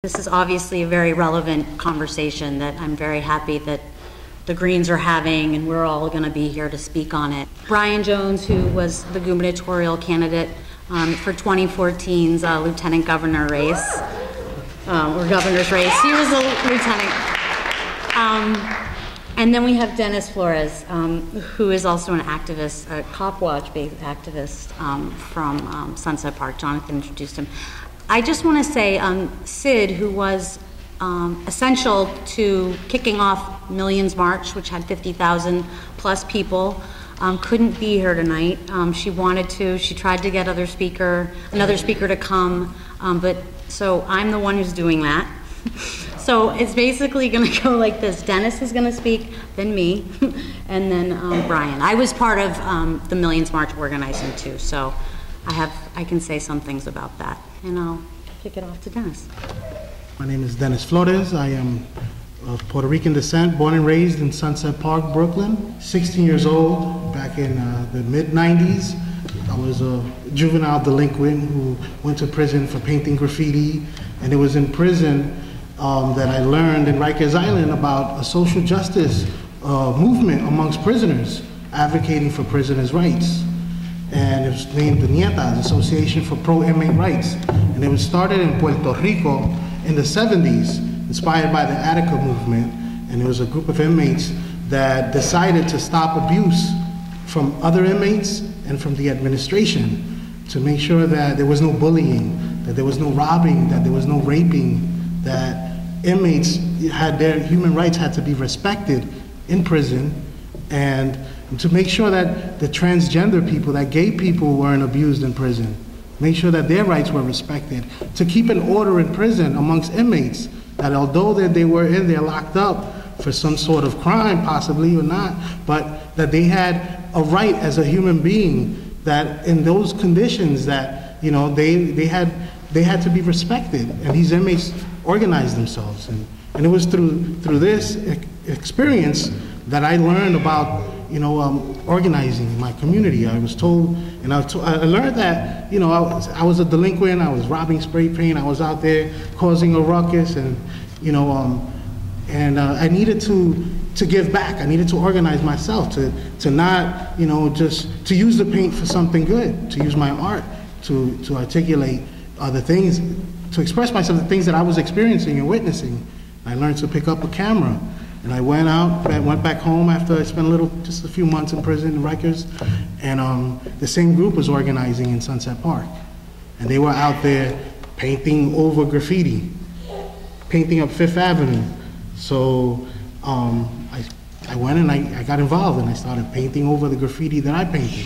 This is obviously a very relevant conversation that I'm very happy that the Greens are having, and we're all going to be here to speak on it. Brian Jones, who was the gubernatorial candidate for 2014's lieutenant governor race, or governor's race, he was a lieutenant. And then we have Dennis Flores, who is also an activist, a Cop Watch-based activist from Sunset Park. Jonathan introduced him. I just want to say Sid, who was essential to kicking off Millions March, which had 50,000 plus people, couldn't be here tonight. She wanted to. She tried to get another speaker to come, but so I'm the one who's doing that. So it's basically going to go like this. Dennis is going to speak, then me, and then Brian. I was part of the Millions March organizing too, so I can say some things about that. And I'll kick it off to Dennis. My name is Dennis Flores. I am of Puerto Rican descent, born and raised in Sunset Park, Brooklyn. 16 years old, back in the mid-90s. I was a juvenile delinquent who went to prison for painting graffiti. And it was in prison that I learned in Rikers Island about a social justice movement amongst prisoners advocating for prisoners' rights. And it was named the Nietas, Association for Pro-Inmate Rights. And it was started in Puerto Rico in the 70s, inspired by the Attica movement. And it was a group of inmates that decided to stop abuse from other inmates and from the administration to make sure that there was no bullying, that there was no robbing, that there was no raping, that inmates had their human rights had to be respected in prison, and to make sure that the transgender people, that gay people weren't abused in prison, make sure that their rights were respected, to keep an order in prison amongst inmates, that although they were in there locked up for some sort of crime, possibly or not, but that they had a right as a human being, that in those conditions that, you know, they had to be respected, and these inmates organized themselves. And it was through this experience that I learned about, you know, organizing my community. I was told, and I learned that, you know, I was a delinquent, I was robbing spray paint, I was out there causing a ruckus, and, you know, I needed to give back. I needed to organize myself, to not, you know, just to use the paint for something good, to use my art to articulate the things, to express myself, the things that I was experiencing and witnessing. I learned to pick up a camera. And I went back home after I spent just a few months in prison in Rikers, and the same group was organizing in Sunset Park. And they were out there painting over graffiti, painting up Fifth Avenue. So I went and I got involved, and I started painting over the graffiti that I painted.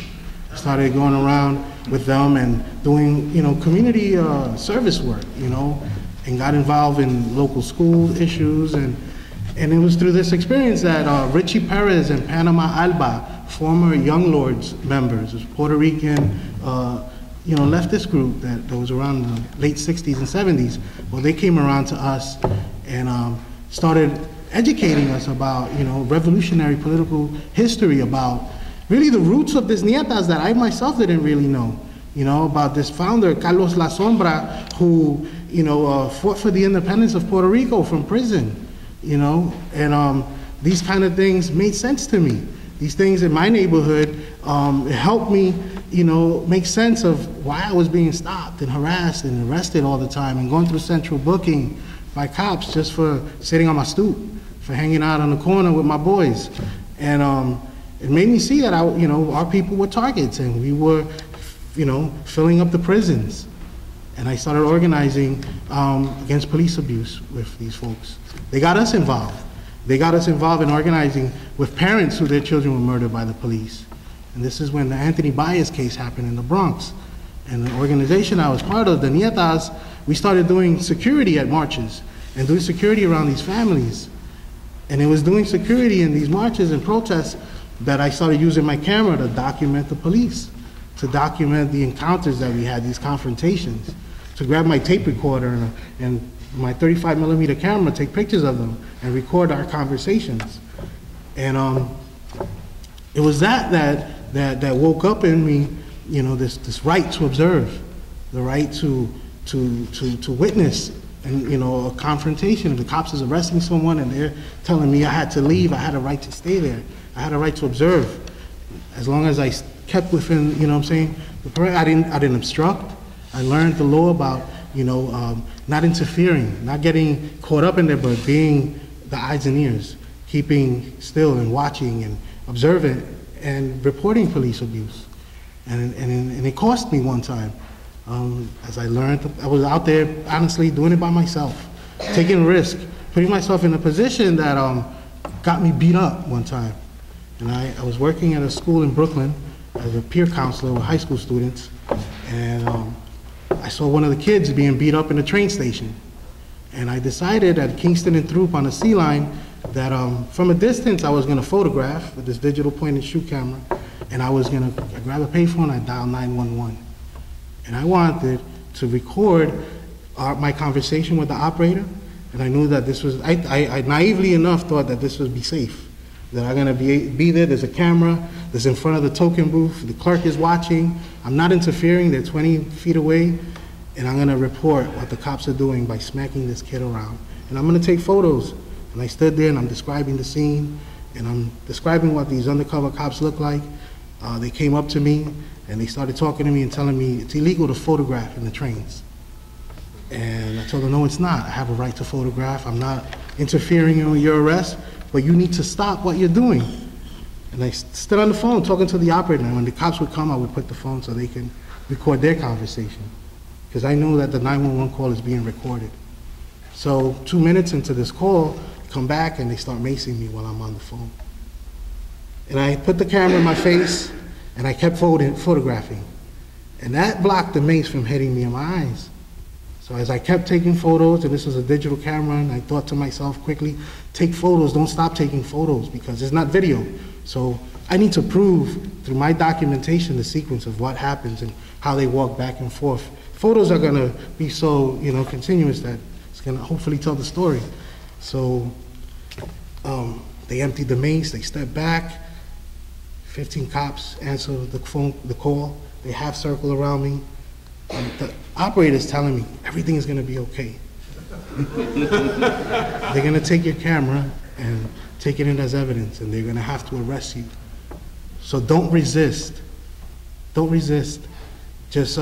I started going around with them and doing, you know, community service work, you know, and got involved in local school issues. And it was through this experience that Richie Perez and Panama Alba, former Young Lords members, Puerto Rican, you know, leftist group that was around in the late 60s and 70s, well, they came around to us and started educating us about, you know, revolutionary political history, about really the roots of this Nietas that I myself didn't really know, you know, about this founder, Carlos La Sombra, who, you know, fought for the independence of Puerto Rico from prison. You know, and these kind of things made sense to me. These things in my neighborhood helped me, you know, make sense of why I was being stopped and harassed and arrested all the time and going through central booking by cops just for sitting on my stoop, for hanging out on the corner with my boys. And it made me see that, you know, our people were targets, and we were, you know, filling up the prisons. And I started organizing against police abuse with these folks. They got us involved. They got us involved in organizing with parents who their children were murdered by the police. And this is when the Anthony Baez case happened in the Bronx. And the organization I was part of, the Nietas, we started doing security at marches and doing security around these families. And it was doing security in these marches and protests that I started using my camera to document the police, to document the encounters that we had, these confrontations, to grab my tape recorder and my 35mm camera, take pictures of them, and record our conversations. And it was that woke up in me, you know, this right to observe, the right to witness and you know, a confrontation. If the cops is arresting someone and they're telling me I had to leave, I had a right to stay there. I had a right to observe. As long as I kept within, you know what I'm saying, I didn't obstruct. I learned the law about, you know, not interfering, not getting caught up in there, but being the eyes and ears, keeping still and watching and observing and reporting police abuse. And it cost me one time. As I learned, I was out there honestly doing it by myself, taking risk, putting myself in a position that got me beat up one time. And I was working at a school in Brooklyn as a peer counselor with high school students, and I saw one of the kids being beat up in the train station. And I decided at Kingston and Throop on the C line that from a distance I was going to photograph with this digital point and shoot camera, and I was going to grab a payphone and dial 911. And I wanted to record my conversation with the operator, and I knew that this was, I naively enough thought that this would be safe, that I'm going to be there, there's a camera, there's in front of the token booth, the clerk is watching, I'm not interfering, they're 20 feet away, and I'm going to report what the cops are doing by smacking this kid around. And I'm going to take photos. And I stood there and I'm describing the scene, and I'm describing what these undercover cops look like. They came up to me and they started talking to me and telling me it's illegal to photograph in the trains. And I told them, no, it's not. I have a right to photograph. I'm not interfering in your arrest, but you need to stop what you're doing. And I stood on the phone talking to the operator, and when the cops would come, I would put the phone so they can record their conversation, because I knew that the 911 call is being recorded. So 2 minutes into this call, they come back and they start macing me while I'm on the phone. And I put the camera in my face and I kept photographing. And that blocked the mace from hitting me in my eyes. So as I kept taking photos, and this was a digital camera, and I thought to myself quickly, take photos, don't stop taking photos, because it's not video. So I need to prove through my documentation the sequence of what happens and how they walk back and forth. Photos are gonna be so, you know, continuous that it's gonna hopefully tell the story. So they emptied the mace, they stepped back, 15 cops answer the call, they half circle around me. And the operator's telling me everything is gonna be okay. They're gonna take your camera and take it in as evidence, and they're gonna have to arrest you. So don't resist. Don't resist. Just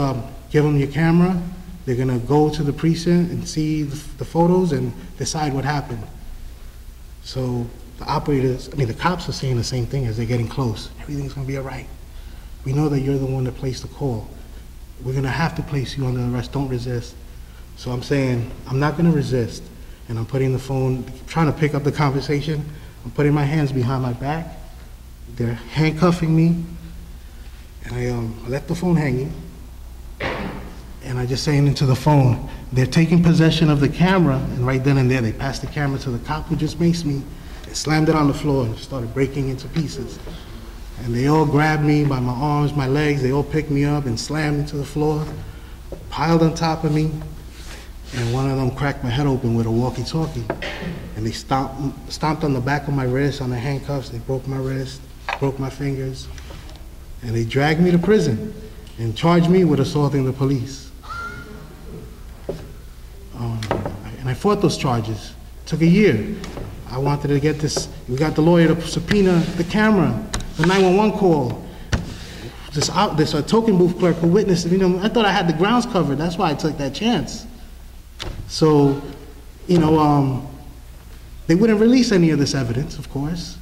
give them your camera. They're gonna go to the precinct and see the photos and decide what happened. So the cops are saying the same thing as they're getting close. Everything's gonna be all right. We know that you're the one that placed the call. We're gonna have to place you under arrest. Don't resist. So I'm saying, I'm not gonna resist. And I'm putting the phone, trying to pick up the conversation. I'm putting my hands behind my back. They're handcuffing me. And I left the phone hanging. And I just saying into the phone, they're taking possession of the camera, and right then and there, they passed the camera to the cop who just maced me and slammed it on the floor and started breaking into pieces. And they all grabbed me by my arms, my legs, they all picked me up and slammed me to the floor, piled on top of me, and one of them cracked my head open with a walkie-talkie. And they stomped on the back of my wrist, on the handcuffs, they broke my wrist, broke my fingers, and they dragged me to prison and charged me with assaulting the police. And I fought those charges. It took a year. I wanted to get this, we got the lawyer to subpoena the camera, the 911 call. This token booth clerk who witnessed it, you know, I thought I had the grounds covered. That's why I took that chance. So, you know, they wouldn't release any of this evidence, of course.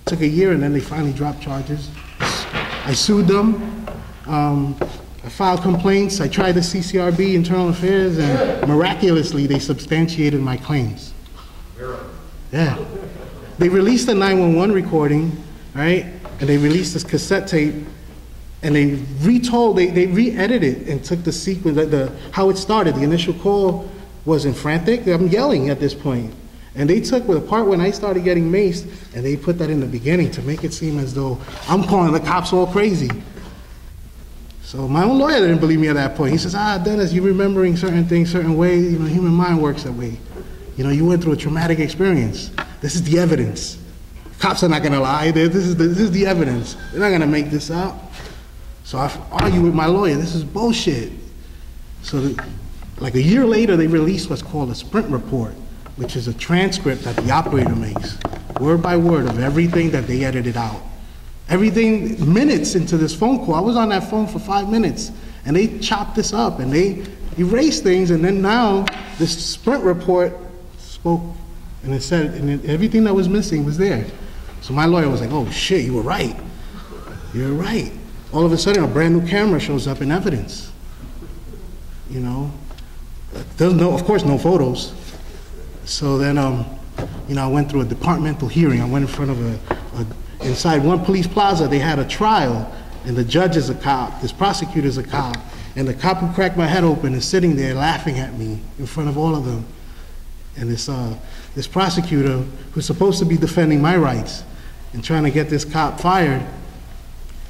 It took a year, and then they finally dropped charges. I sued them. I filed complaints. I tried the CCRB, Internal Affairs, and miraculously, they substantiated my claims. Yeah. They released the 911 recording, right? And they released this cassette tape, and they re-edited it and took the sequence, how it started. The initial call wasn't frantic. I'm yelling at this point. And they took the part when I started getting maced, and they put that in the beginning to make it seem as though I'm calling the cops all crazy. So my own lawyer didn't believe me at that point. He says, Dennis, you're remembering certain things certain ways. You know, human mind works that way. You know, you went through a traumatic experience. This is the evidence. Cops are not gonna lie. This is the evidence. They're not gonna make this up. So I argue with my lawyer. This is bullshit. So Like a year later, they released what's called a sprint report, which is a transcript that the operator makes, word by word, of everything that they edited out. Everything, minutes into this phone call. I was on that phone for 5 minutes, and they chopped this up, and they erased things, and then now this sprint report spoke, and it said, and everything that was missing was there. So my lawyer was like, oh shit, you were right. You're right. All of a sudden, a brand new camera shows up in evidence. You know? There's no, of course, no photos. So then, you know, I went through a departmental hearing. I went in front of inside one police plaza, they had a trial, and the judge is a cop, this prosecutor's a cop, and the cop who cracked my head open is sitting there laughing at me in front of all of them. And this prosecutor, who's supposed to be defending my rights and trying to get this cop fired,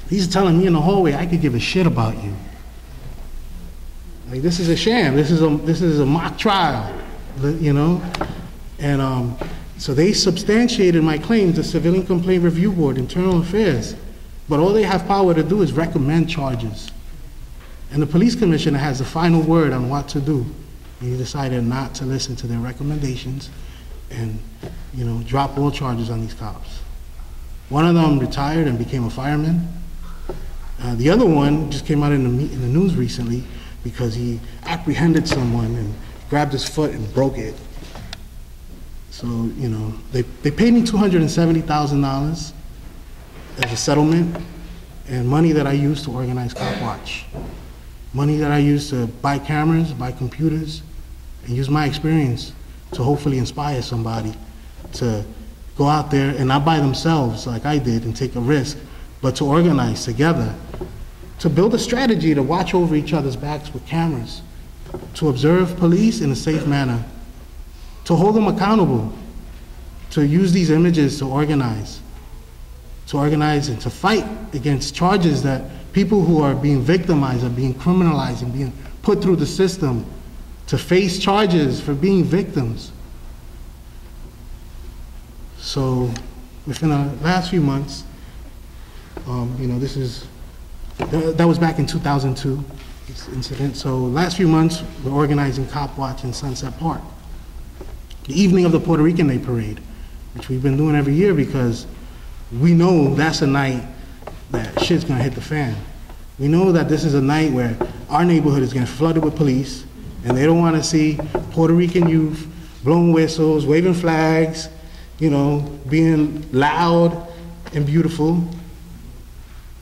he's telling me in the hallway, I could give a shit about you. Like, this is a sham. This is a mock trial, you know? And so they substantiated my claim to Civilian Complaint Review Board, Internal Affairs. But all they have power to do is recommend charges. And the police commissioner has the final word on what to do. And he decided not to listen to their recommendations and, you know, drop all charges on these cops. One of them retired and became a fireman. The other one just came out in the news recently because he apprehended someone and grabbed his foot and broke it. So, you know, they paid me $270,000 as a settlement, and money that I used to organize Cop Watch. Money that I used to buy cameras, buy computers, and use my experience to hopefully inspire somebody to go out there and not by themselves like I did and take a risk, but to organize together, to build a strategy to watch over each other's backs with cameras, to observe police in a safe manner, to hold them accountable, to use these images to organize and to fight against charges that people who are being victimized are being criminalized and being put through the system to face charges for being victims. So within the last few months, you know, that was back in 2002, this incident. So last few months, we're organizing Cop Watch in Sunset Park. The evening of the Puerto Rican Day Parade, which we've been doing every year because we know that's a night that shit's gonna hit the fan. We know that this is a night where our neighborhood is getting flooded with police, and they don't wanna see Puerto Rican youth blowing whistles, waving flags, you know, being loud and beautiful.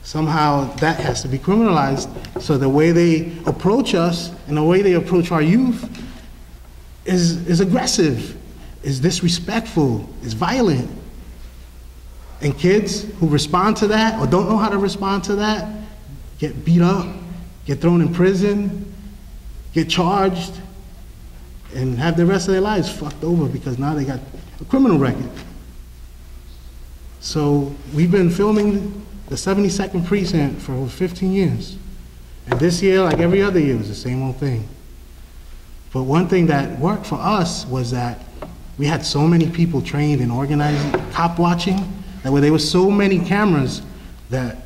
Somehow that has to be criminalized, so the way they approach us and the way they approach our youth is aggressive, is disrespectful, is violent. And kids who respond to that or don't know how to respond to that get beat up, get thrown in prison, get charged, and have the rest of their lives fucked over because now they got a criminal record. So we've been filming the 72nd Precinct for over 15 years. And this year, like every other year, was the same old thing. But one thing that worked for us was that we had so many people trained in organizing cop watching, that there were so many cameras that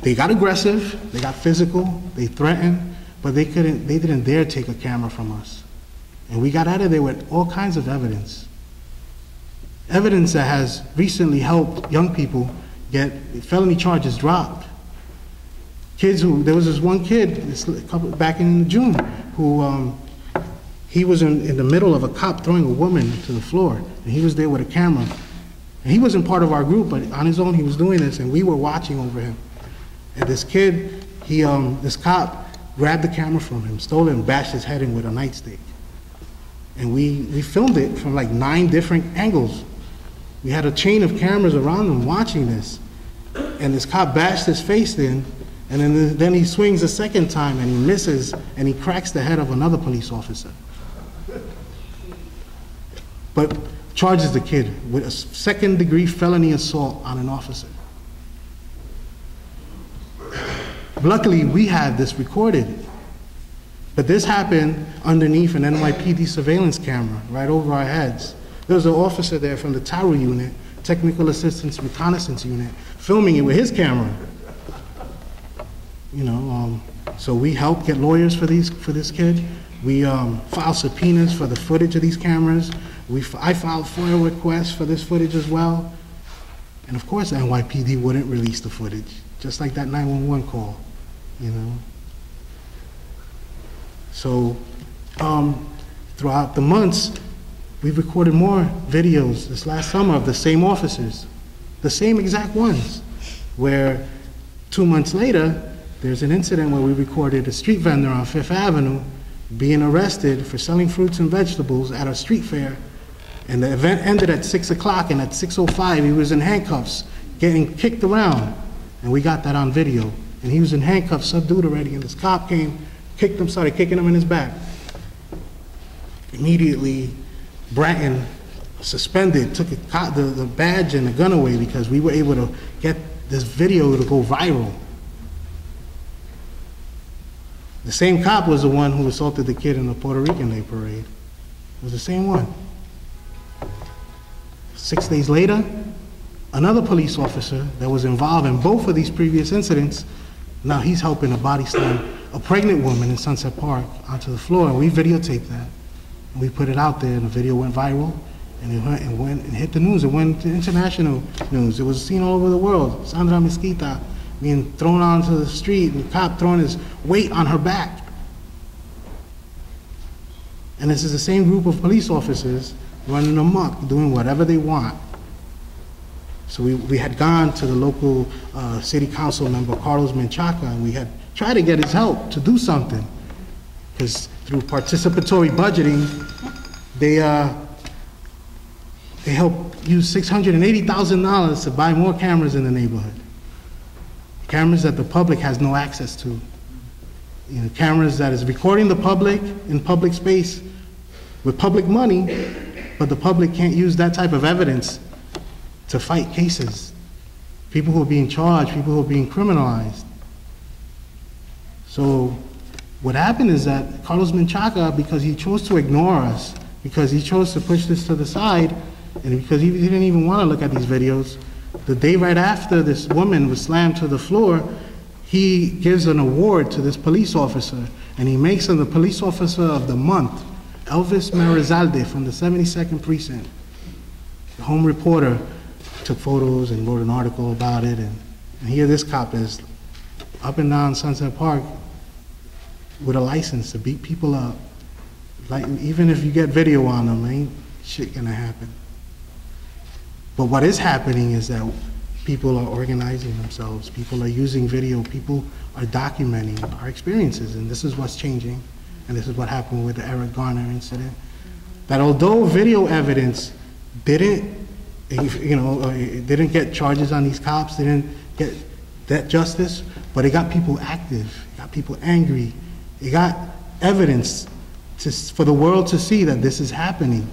they got aggressive, they got physical, they threatened, but they didn't dare take a camera from us. And we got out of there with all kinds of evidence. Evidence that has recently helped young people get felony charges dropped. Kids who, there was this one kid back in June who he was in the middle of a cop throwing a woman to the floor, and he was there with a camera. And he wasn't part of our group, but on his own he was doing this, and we were watching over him. And this kid, this cop grabbed the camera from him, stole it, and bashed his head in with a nightstick. And we filmed it from like 9 different angles. We had a chain of cameras around him watching this. And this cop bashed his face in, and then he swings a second time and he misses, and he cracks the head of another police officer. But charges the kid with a second-degree felony assault on an officer. Luckily, we had this recorded. But this happened underneath an NYPD surveillance camera right over our heads. There was an officer there from the TARU unit, Technical Assistance Reconnaissance Unit, filming it with his camera. You know, so we helped get lawyers for this kid. We filed subpoenas for the footage of these cameras. I filed FOIA requests for this footage as well. And of course, NYPD wouldn't release the footage, just like that 911 call, you know. So throughout the months, we've recorded more videos this last summer of the same officers, the same exact ones, where 2 months later, there's an incident where we recorded a street vendor on Fifth Avenue being arrested for selling fruits and vegetables at a street fair. And the event ended at 6 o'clock, and at 6:05, he was in handcuffs, getting kicked around. And we got that on video. And he was in handcuffs, subdued already, and this cop came, kicked him, started kicking him in his back. Immediately, Bratton suspended, took the badge and the gun away because we were able to get this video to go viral. The same cop was the one who assaulted the kid in the Puerto Rican Day parade. It was the same one. 6 days later, another police officer that was involved in both of these previous incidents, now he's helping to body slam a pregnant woman in Sunset Park onto the floor, and we videotaped that. And we put it out there, and the video went viral, and it went and hit the news. It went to international news. It was seen all over the world. Sandra Mesquita being thrown onto the street, and the cop throwing his weight on her back. And this is the same group of police officers running amok, doing whatever they want. So we had gone to the local city council member, Carlos Menchaca, and we had tried to get his help to do something. Because through participatory budgeting, they helped use $680,000 to buy more cameras in the neighborhood. Cameras that the public has no access to. You know, cameras that is recording the public in public space with public money, but the public can't use that type of evidence to fight cases. People who are being charged, people who are being criminalized. So what happened is that Carlos Menchaca, because he chose to ignore us, because he chose to push this to the side, and because he didn't even want to look at these videos, the day right after this woman was slammed to the floor, he gives an award to this police officer, and he makes him the police officer of the month, Elvis Marizalde from the 72nd Precinct. The Home Reporter took photos and wrote an article about it, and here this cop is up and down Sunset Park with a license to beat people up. Like, even if you get video on them, ain't shit gonna happen. But what is happening is that people are organizing themselves, people are using video, people are documenting our experiences, and this is what's changing, and this is what happened with the Eric Garner incident. That although video evidence didn't, it didn't get charges on these cops, didn't get that justice, but it got people active, it got people angry, it got evidence for the world to see that this is happening.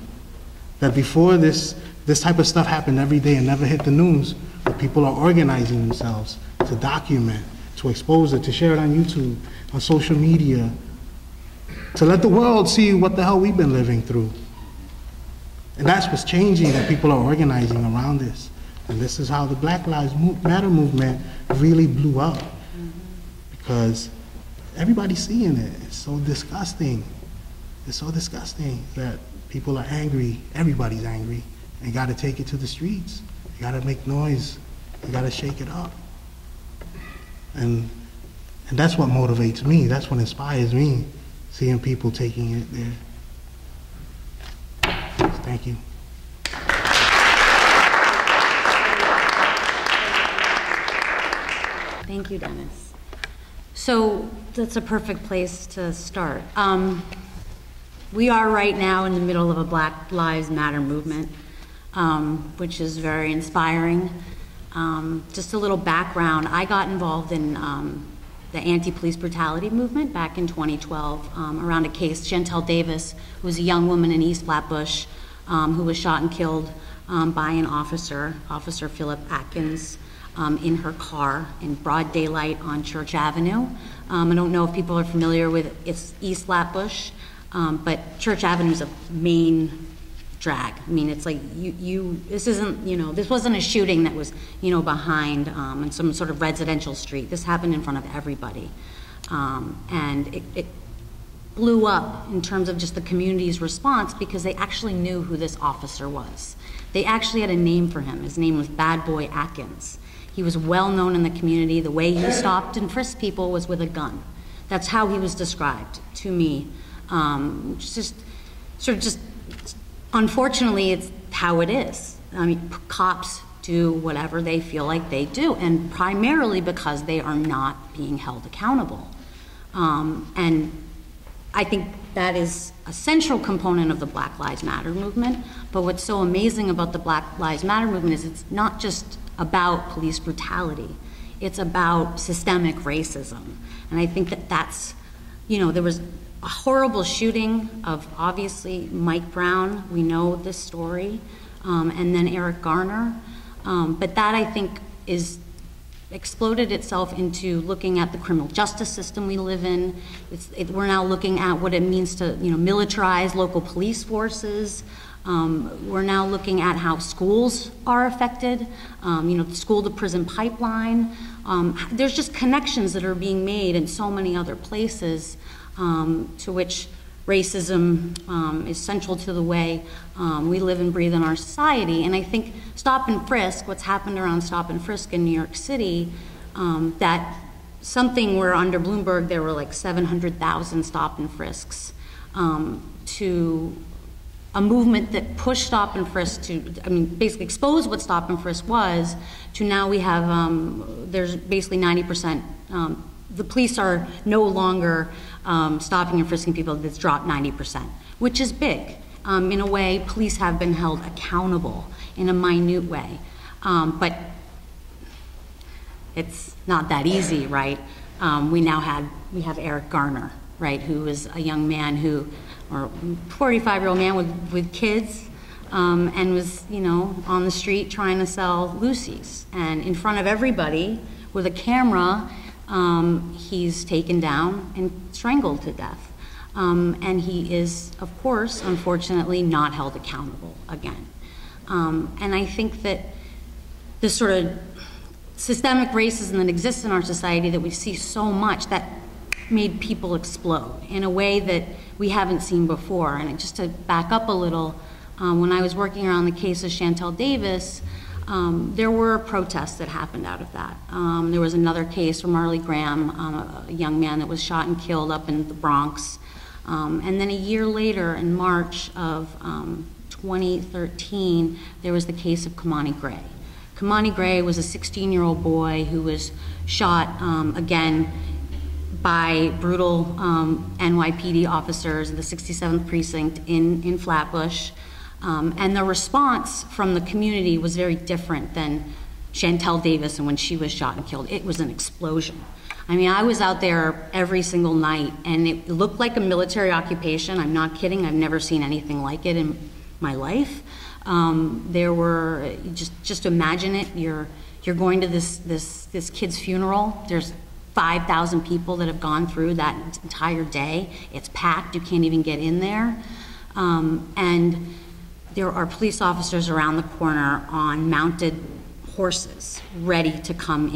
That before this type of stuff happened every day and never hit the news, but people are organizing themselves to document, to expose it, to share it on YouTube, on social media, to let the world see what the hell we've been living through. And that's what's changing, that people are organizing around this. And this is how the Black Lives Matter movement really blew up. Because everybody's seeing it. It's so disgusting. It's so disgusting that people are angry. Everybody's angry. And you gotta take it to the streets. You gotta make noise. You gotta shake it up. And that's what motivates me. That's what inspires me, seeing people taking it there. Thank you. Thank you, Dennis. So that's a perfect place to start. We are right now in the middle of a Black Lives Matter movement, which is very inspiring. Just a little background, I got involved in the anti-police brutality movement back in 2012 around a case, Chantel Davis, who was a young woman in East Flatbush who was shot and killed by an officer, Officer Philip Atkins, in her car in broad daylight on Church Avenue. I don't know if people are familiar with East Flatbush, but Church Avenue is a main drag. I mean, it's like this isn't, this wasn't a shooting that was, behind in some sort of residential street. This happened in front of everybody. And blew up in terms of just the community's response because they actually knew who this officer was. They actually had a name for him. His name was Bad Boy Atkins. He was well known in the community. The way he stopped and frisked people was with a gun. That's how he was described to me. Just sort of just, unfortunately, it's how it is. I mean, cops do whatever they feel like they do, and primarily because they are not being held accountable. And I think that is a central component of the Black Lives Matter movement. But what's so amazing about the Black Lives Matter movement is it's not just about police brutality. It's about systemic racism. And I think that that's, you know, there was a horrible shooting of obviously Mike Brown. We know this story. And then Eric Garner. But that, I think, is exploded itself into looking at the criminal justice system we live in. We're now looking at what it means to, you know, militarize local police forces. We're now looking at how schools are affected, you know, the school to prison pipeline. There's just connections that are being made in so many other places to which racism is central to the way we live and breathe in our society. And I think stop and frisk, what's happened around stop and frisk in New York City, that something where under Bloomberg there were like 700,000 stop and frisks, to a movement that pushed stop and frisk to, I mean, basically expose what stop and frisk was, to now we have, there's basically 90%, the police are no longer stopping and frisking people. That's dropped 90%, which is big. In a way, police have been held accountable in a minute way. But it's not that easy, right? We have Eric Garner, right, who is a young man who, or 45-year-old man with kids, and was, you know, on the street trying to sell Lucy's. And in front of everybody with a camera, he's taken down and strangled to death. And he is, of course, unfortunately, not held accountable again. And I think that this sort of systemic racism that exists in our society that we see so much, that made people explode in a way that we haven't seen before. And just to back up a little, when I was working around the case of Chantel Davis, there were protests that happened out of that. There was another case for Marley Graham, a young man that was shot and killed up in the Bronx. And then a year later, in March of 2013, there was the case of Kamani Gray. Kamani Gray was a 16-year-old boy who was shot again by brutal NYPD officers in the 67th Precinct in Flatbush. And the response from the community was very different than Chantel Davis and when she was shot and killed. It was an explosion. I mean, I was out there every single night, and it looked like a military occupation. I'm not kidding. I've never seen anything like it in my life. There were, just imagine it. You're going to this kid's funeral. There's 5,000 people that have gone through that entire day. It's packed. You can't even get in there. And there are police officers around the corner on mounted horses ready to come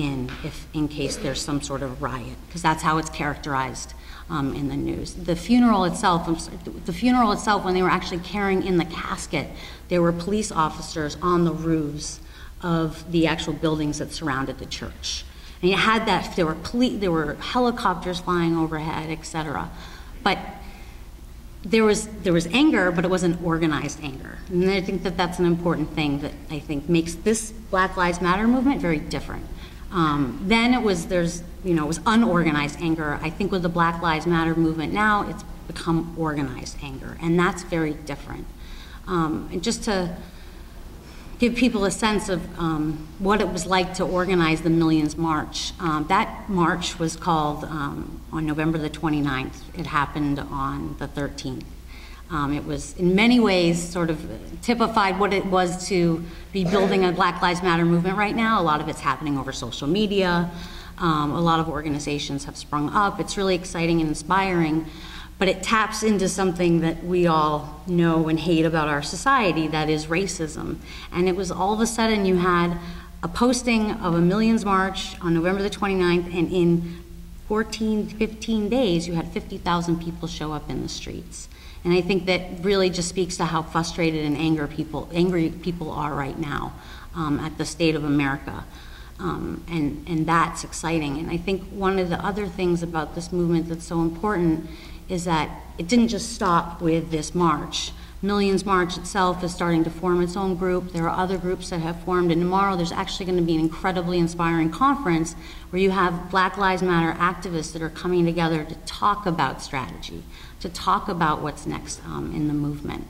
in case there's some sort of riot, because that's how it's characterized in the news. The funeral itself, when they were actually carrying in the casket, there were police officers on the roofs of the actual buildings that surrounded the church. And you had that, there were helicopters flying overhead, etc. But there was anger, but it wasn't organized anger. And I think that that's an important thing that I think makes this Black Lives Matter movement very different. Then it was unorganized anger. I think with the Black Lives Matter movement now, it's become organized anger, and that's very different. And just to give people a sense of what it was like to organize the Millions March. That march was called on November the 29th. It happened on the 13th. It was in many ways sort of typified what it was to be building a Black Lives Matter movement right now. A lot of it's happening over social media. A lot of organizations have sprung up. It's really exciting and inspiring. But it taps into something that we all know and hate about our society, that is racism. And it was all of a sudden you had a posting of a Millions March on November the 29th, and in 14, 15 days, you had 50,000 people show up in the streets. And I think that really just speaks to how frustrated and angry people are right now at the state of America. And that's exciting. And I think one of the other things about this movement that's so important is that it didn't just stop with this march. Millions March itself is starting to form its own group. There are other groups that have formed, and tomorrow there's actually going to be an incredibly inspiring conference where you have Black Lives Matter activists that are coming together to talk about strategy, to talk about what's next in the movement.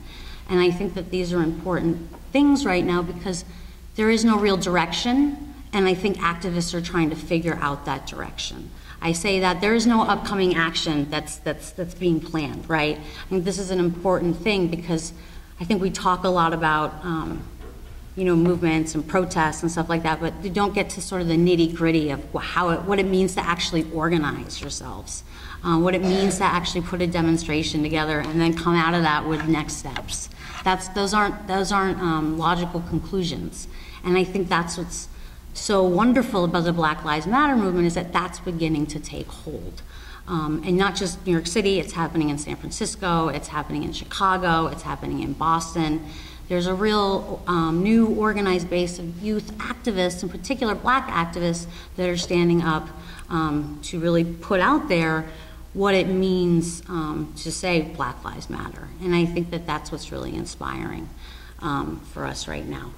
And I think that these are important things right now because there is no real direction, and I think activists are trying to figure out that direction. I say that there is no upcoming action that's being planned, right? I think this is an important thing because I think we talk a lot about, movements and protests and stuff like that, but you don't get to sort of the nitty-gritty of what it means to actually organize yourselves, what it means to actually put a demonstration together and then come out of that with next steps. Those aren't logical conclusions, and I think that's what's so wonderful about the Black Lives Matter movement is that that's beginning to take hold. And not just New York City, it's happening in San Francisco, it's happening in Chicago, it's happening in Boston. There's a real new organized base of youth activists, in particular Black activists, that are standing up to really put out there what it means to say Black Lives Matter. And I think that that's what's really inspiring for us right now.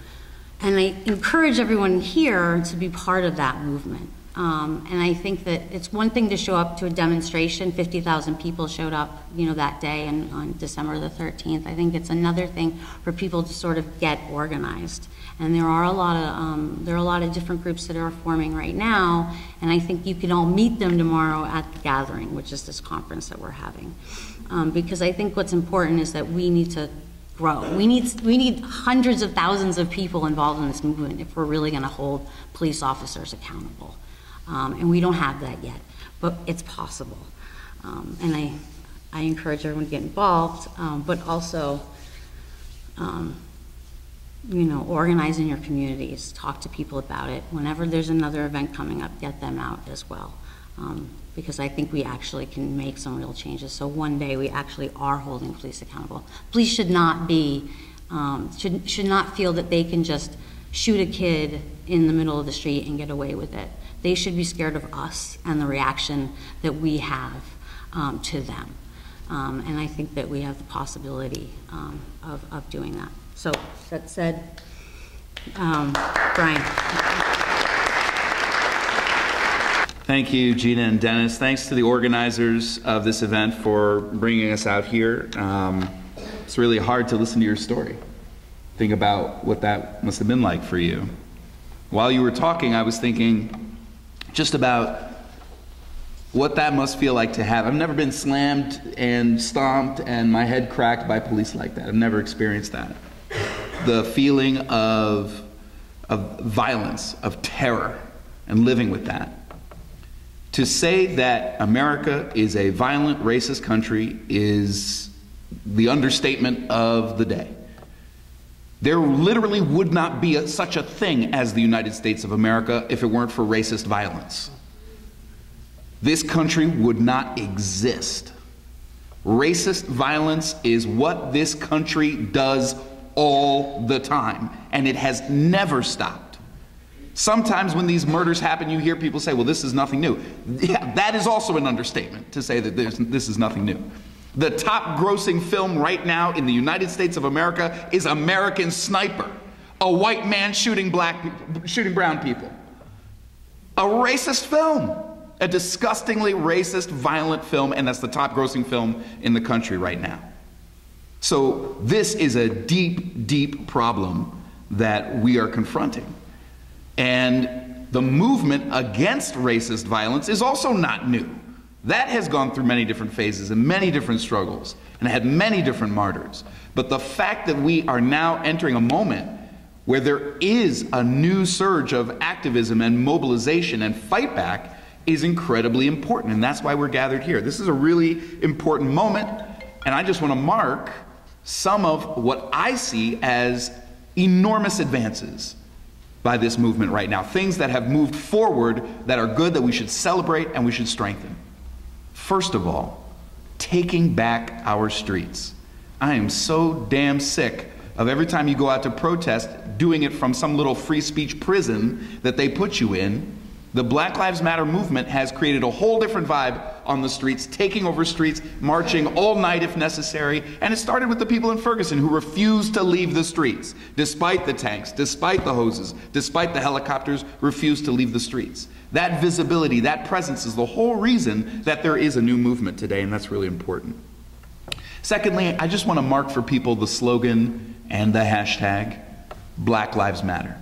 And I encourage everyone here to be part of that movement. And I think that it's one thing to show up to a demonstration. 50,000 people showed up, that day on December the 13th. I think it's another thing for people to sort of get organized. And there are a lot of different groups that are forming right now. And I think you can all meet them tomorrow at the gathering, which is this conference that we're having. Because I think what's important is that we need to grow. We need hundreds of thousands of people involved in this movement if we're really going to hold police officers accountable. And we don't have that yet, but it's possible. And I encourage everyone to get involved, but also, organize in your communities, talk to people about it. Whenever there's another event coming up, get them out as well. Because I think we actually can make some real changes. So one day we actually are holding police accountable. Police should not be, should not feel that they can just shoot a kid in the middle of the street and get away with it. They should be scared of us and the reaction that we have to them. And I think that we have the possibility of doing that. So that said, Brian. Thank you, Gina and Dennis. Thanks to the organizers of this event for bringing us out here. It's really hard to listen to your story. Think about what that must have been like for you. While you were talking, I was thinking just about what that must feel like to have. I've never been slammed and stomped and my head cracked by police like that. I've never experienced that. The feeling of violence, of terror, and living with that. To say that America is a violent, racist country is the understatement of the day. There literally would not be such a thing as the United States of America if it weren't for racist violence. This country would not exist. Racist violence is what this country does all the time, and it has never stopped. Sometimes when these murders happen, you hear people say, well, this is nothing new. Yeah, that is also an understatement to say that this is nothing new. The top grossing film right now in the United States of America is American Sniper, a white man shooting brown people. A racist film, a disgustingly racist, violent film, and that's the top grossing film in the country right now. So this is a deep, deep problem that we are confronting. And the movement against racist violence is also not new. That has gone through many different phases and many different struggles and had many different martyrs. But the fact that we are now entering a moment where there is a new surge of activism and mobilization and fight back is incredibly important. And that's why we're gathered here. This is a really important moment. And I just want to mark some of what I see as enormous advances by this movement right now. Things that have moved forward that are good, that we should celebrate and we should strengthen. First of all, taking back our streets. I am so damn sick of every time you go out to protest, doing it from some little free speech prison that they put you in. The Black Lives Matter movement has created a whole different vibe on the streets, taking over streets, marching all night if necessary. And it started with the people in Ferguson who refused to leave the streets, despite the tanks, despite the hoses, despite the helicopters, refused to leave the streets. That visibility, that presence is the whole reason that there is a new movement today, and that's really important. Secondly, I just want to mark for people the slogan and the hashtag, Black Lives Matter.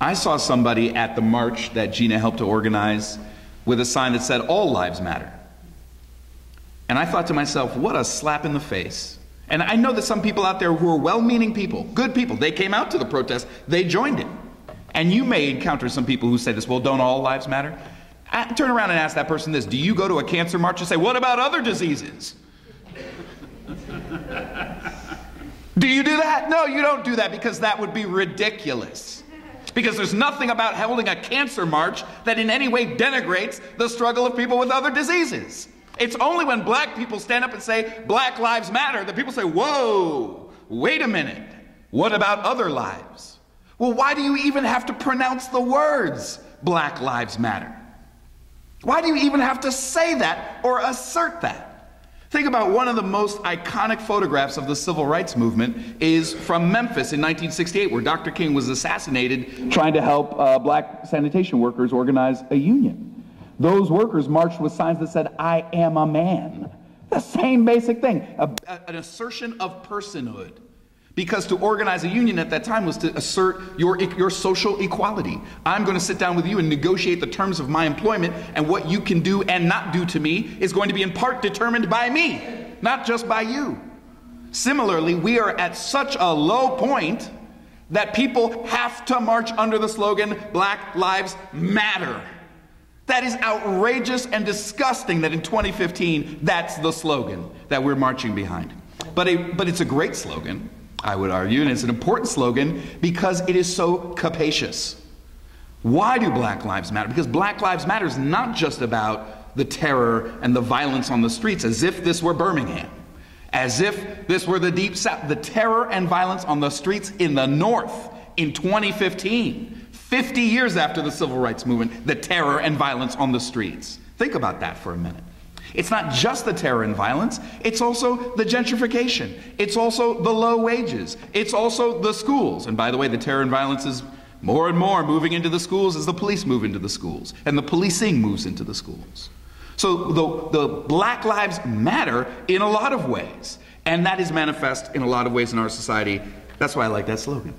I saw somebody at the march that Gina helped to organize with a sign that said, all lives matter. And I thought to myself, what a slap in the face. And I know that some people out there who are well-meaning people, good people, they came out to the protest, they joined it. And you may encounter some people who say this, well, don't all lives matter? Turn around and ask that person this, do you go to a cancer march and say, what about other diseases? Do you do that? No, you don't do that, because that would be ridiculous. Because there's nothing about holding a cancer march that in any way denigrates the struggle of people with other diseases. It's only when black people stand up and say, Black Lives Matter, that people say, whoa, wait a minute, what about other lives? Well, why do you even have to pronounce the words, Black Lives Matter? Why do you even have to say that or assert that? Think about one of the most iconic photographs of the civil rights movement is from Memphis in 1968, where Dr. King was assassinated trying to help black sanitation workers organize a union. Those workers marched with signs that said, I am a man. The same basic thing, an assertion of personhood. Because to organize a union at that time was to assert your social equality. I'm going to sit down with you and negotiate the terms of my employment, and what you can do and not do to me is going to be in part determined by me, not just by you. Similarly, we are at such a low point that people have to march under the slogan, Black Lives Matter. That is outrageous and disgusting that in 2015, that's the slogan that we're marching behind. But it's a great slogan, I would argue, and it's an important slogan because it is so capacious. Why do Black Lives Matter? Because Black Lives Matter is not just about the terror and the violence on the streets, as if this were Birmingham, as if this were the Deep South. The terror and violence on the streets in the North in 2015, 50 years after the Civil Rights Movement, the terror and violence on the streets. Think about that for a minute. It's not just the terror and violence, it's also the gentrification. It's also the low wages. It's also the schools. And by the way, the terror and violence is more and more moving into the schools as the police move into the schools and the policing moves into the schools. So the Black Lives Matter in a lot of ways, and that is manifest in a lot of ways in our society. That's why I like that slogan.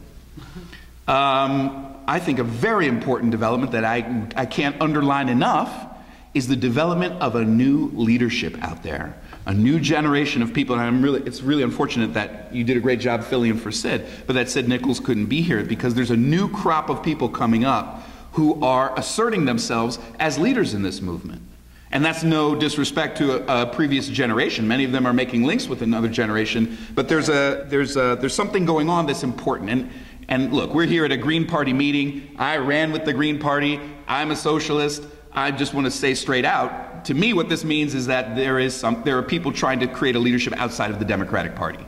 I think a very important development that I can't underline enough is the development of a new leadership out there, a new generation of people. And it's really unfortunate that you did a great job filling in for Sid, but that Sid Nichols couldn't be here, because there's a new crop of people coming up who are asserting themselves as leaders in this movement. And that's no disrespect to a previous generation. Many of them are making links with another generation, but there's something going on that's important. And look, we're here at a Green Party meeting. I ran with the Green Party. I'm a socialist. I just want to say straight out, to me what this means is that there are people trying to create a leadership outside of the Democratic Party.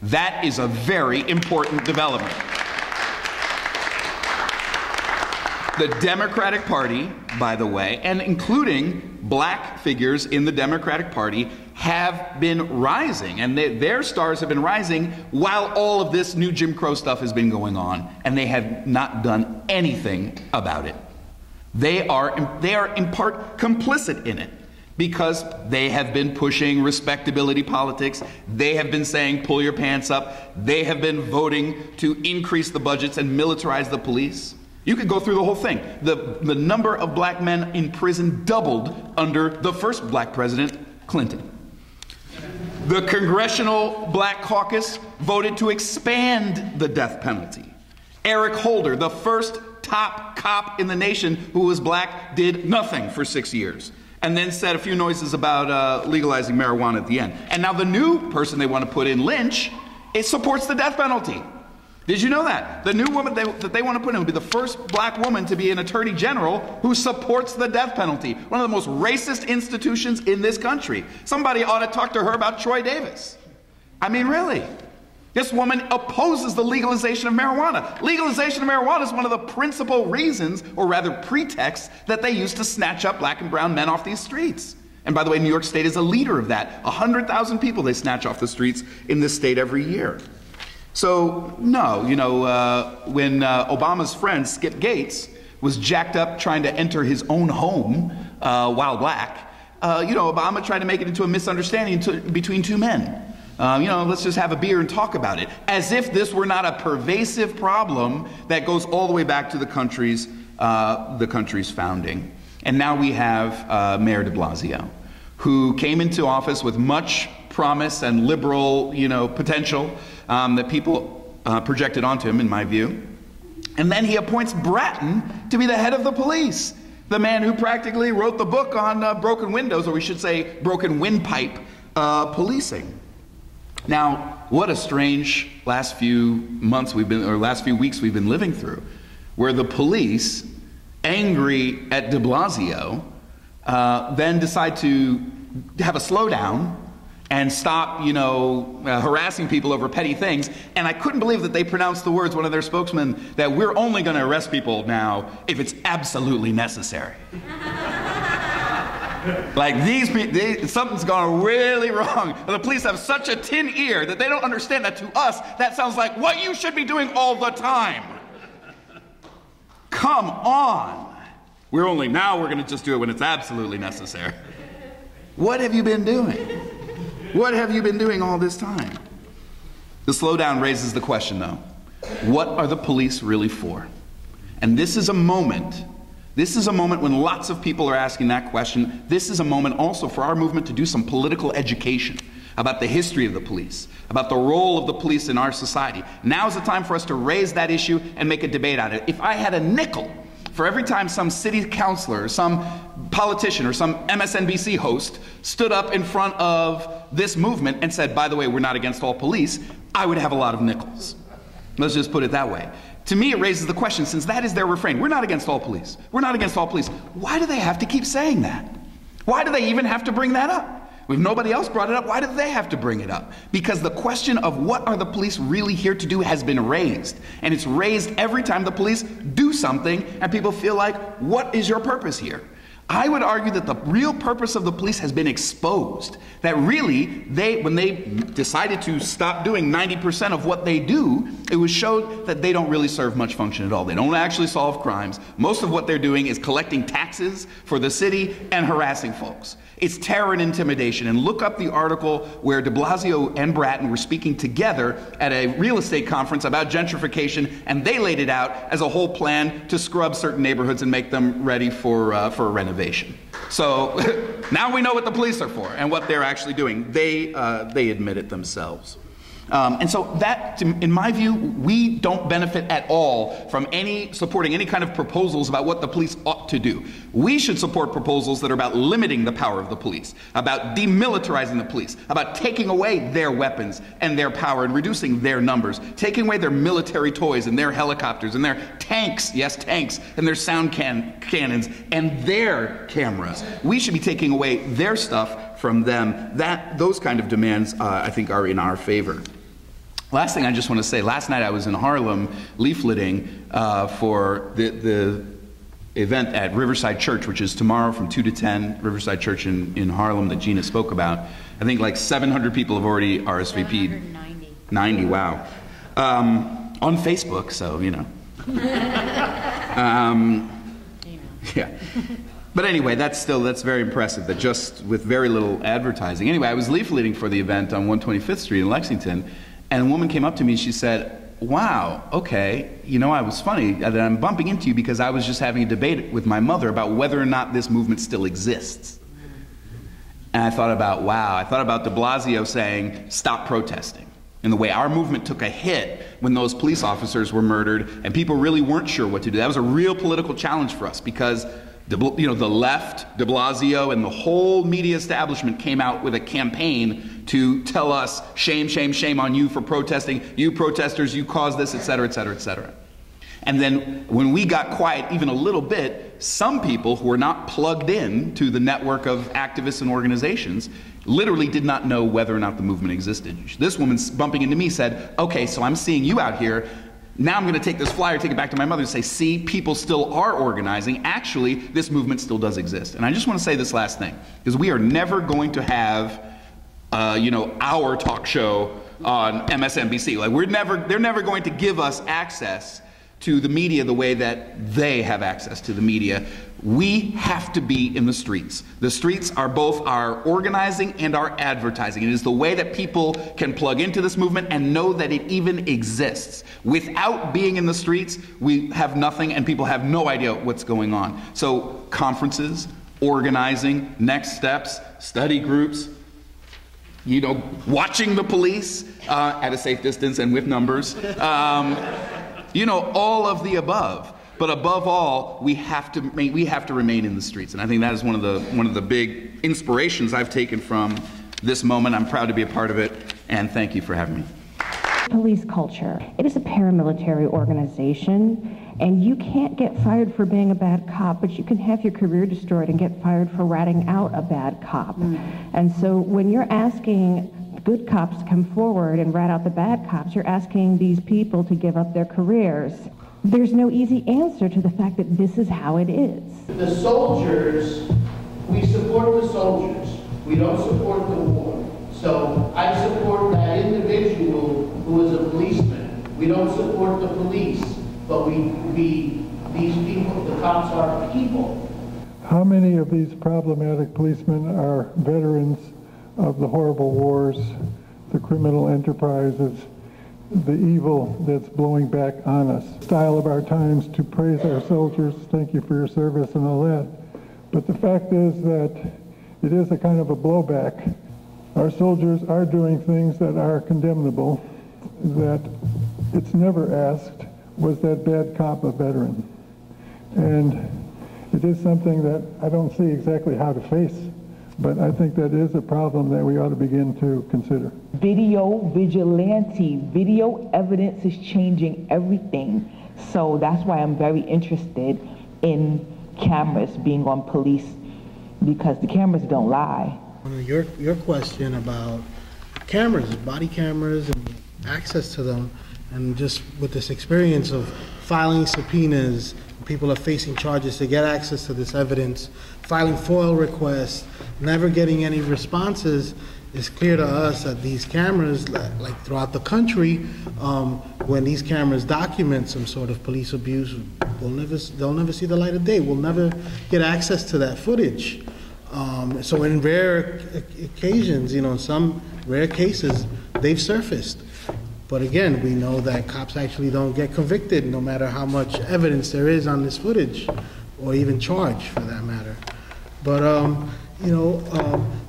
That is a very important development. The Democratic Party, by the way, and including black figures in the Democratic Party, have been rising, and their stars have been rising while all of this new Jim Crow stuff has been going on, and they have not done anything about it. They are in part complicit in it, because they have been pushing respectability politics. They have been saying, pull your pants up. They have been voting to increase the budgets and militarize the police. You could go through the whole thing. The number of black men in prison doubled under the first black president, Clinton. The Congressional Black Caucus voted to expand the death penalty. Eric Holder, the first top cop in the nation who was black, did nothing for 6 years, and then said a few noises about legalizing marijuana at the end. And now the new person they want to put in, Lynch, it supports the death penalty. Did you know that? The new woman that they want to put in will be the first black woman to be an attorney general who supports the death penalty, one of the most racist institutions in this country. Somebody ought to talk to her about Troy Davis. I mean, really. This woman opposes the legalization of marijuana. Legalization of marijuana is one of the principal reasons, or rather pretexts, that they use to snatch up black and brown men off these streets. And by the way, New York State is a leader of that. 100,000 people they snatch off the streets in this state every year. So, no, when Obama's friend Skip Gates was jacked up trying to enter his own home while black, Obama tried to make it into a misunderstanding between two men. Let's just have a beer and talk about it. As if this were not a pervasive problem that goes all the way back to the country's founding. And now we have Mayor de Blasio, who came into office with much promise and liberal, potential that people projected onto him, in my view. And then he appoints Bratton to be the head of the police, the man who practically wrote the book on broken windows, or we should say broken windpipe policing. Now, what a strange last few weeks we've been living through, where the police, angry at de Blasio, then decide to have a slowdown and stop, harassing people over petty things. And I couldn't believe that they pronounced the words, one of their spokesmen, that we're only going to arrest people now if it's absolutely necessary. Like something's gone really wrong. The police have such a tin ear that they don't understand that to us, that sounds like what you should be doing all the time. Come on. We're going to just do it when it's absolutely necessary. What have you been doing? What have you been doing all this time? The slowdown raises the question, though. What are the police really for? And this is a moment when lots of people are asking that question. This is a moment also for our movement to do some political education about the history of the police, about the role of the police in our society. Now's the time for us to raise that issue and make a debate on it. If I had a nickel for every time some city councilor, or some politician, or some MSNBC host stood up in front of this movement and said, by the way, we're not against all police, I would have a lot of nickels. Let's just put it that way. To me, it raises the question, since that is their refrain, we're not against all police, we're not against all police, why do they have to keep saying that? Why do they even have to bring that up? If nobody else brought it up, why did they have to bring it up? Because the question of what are the police really here to do has been raised. And it's raised every time the police do something and people feel like, what is your purpose here? I would argue that the real purpose of the police has been exposed. That really, when they decided to stop doing 90% of what they do, it was showed that they don't really serve much function at all. They don't actually solve crimes. Most of what they're doing is collecting taxes for the city and harassing folks. It's terror and intimidation. And look up the article where de Blasio and Bratton were speaking together at a real estate conference about gentrification, and they laid it out as a whole plan to scrub certain neighborhoods and make them ready for a renovation. So now we know what the police are for and what they're actually doing. They admit it themselves. And so that, in my view, we don't benefit at all from supporting any kind of proposals about what the police ought to do. We should support proposals that are about limiting the power of the police, about demilitarizing the police, about taking away their weapons and their power and reducing their numbers, taking away their military toys and their helicopters and their tanks, yes, tanks, and their sound cannons and their cameras. We should be taking away their stuff from them. Those kind of demands, I think, are in our favor. Last thing I just want to say, last night I was in Harlem leafleting for the event at Riverside Church, which is tomorrow from 2 to 10, Riverside Church in Harlem that Gina spoke about. I think like 700 people have already RSVP'd. 790. 90, wow. On Facebook, so, yeah. But anyway, that's very impressive that just with very little advertising. Anyway, I was leafleting for the event on 125th Street in Lexington, and a woman came up to me and she said, wow, okay, I was funny that I'm bumping into you because I was just having a debate with my mother about whether or not this movement still exists. And I thought about de Blasio saying, stop protesting. And the way our movement took a hit when those police officers were murdered and people really weren't sure what to do. That was a real political challenge for us because the left, de Blasio, and the whole media establishment came out with a campaign to tell us, shame, shame, shame on you for protesting, you protesters, you caused this, et cetera, et cetera, et cetera. And then when we got quiet even a little bit, some people who were not plugged in to the network of activists and organizations literally did not know whether or not the movement existed. This woman bumping into me said, okay, so I'm seeing you out here. Now I'm going to take this flyer, take it back to my mother and say, see, people still are organizing. Actually, this movement still does exist. And I just want to say this last thing, because we are never going to have, our talk show on MSNBC. Like they're never going to give us access to the media the way that they have access to the media. We have to be in the streets. The streets are both our organizing and our advertising. It is the way that people can plug into this movement and know that it even exists. Without being in the streets, we have nothing and people have no idea what's going on. So conferences, organizing, next steps, study groups, watching the police at a safe distance and with numbers. All of the above. But above all, we have to remain in the streets. And I think that is one of the big inspirations I've taken from this moment. I'm proud to be a part of it, and thank you for having me. Police culture. It is a paramilitary organization, and you can't get fired for being a bad cop, but you can have your career destroyed and get fired for ratting out a bad cop. And so when you're asking good cops to come forward and rat out the bad cops, you're asking these people to give up their careers. There's no easy answer to the fact that this is how it is. The soldiers, we support the soldiers. We don't support the war. So I support that individual who is a policeman. We don't support the police, but these people, the cops are people. How many of these problematic policemen are veterans of the horrible wars, the criminal enterprises, the evil that's blowing back on us? Style of our times to praise our soldiers, thank you for your service and all that. But the fact is that it is a kind of a blowback. Our soldiers are doing things that are condemnable, that it's never asked, was that bad cop a veteran? And it is something that I don't see exactly how to face, but I think that is a problem that we ought to begin to consider. Video vigilante, video evidence is changing everything. So that's why I'm very interested in cameras being on police, because the cameras don't lie. Your question about cameras, body cameras, and access to them, and just with this experience of filing subpoenas, people are facing charges to get access to this evidence, filing FOIL requests, never getting any responses, it's clear to us that these cameras, like throughout the country, when these cameras document some sort of police abuse, they'll never see the light of day. We'll never get access to that footage. So in rare occasions, in some rare cases, they've surfaced. But again, we know that cops actually don't get convicted no matter how much evidence there is on this footage, or even charged for that matter. But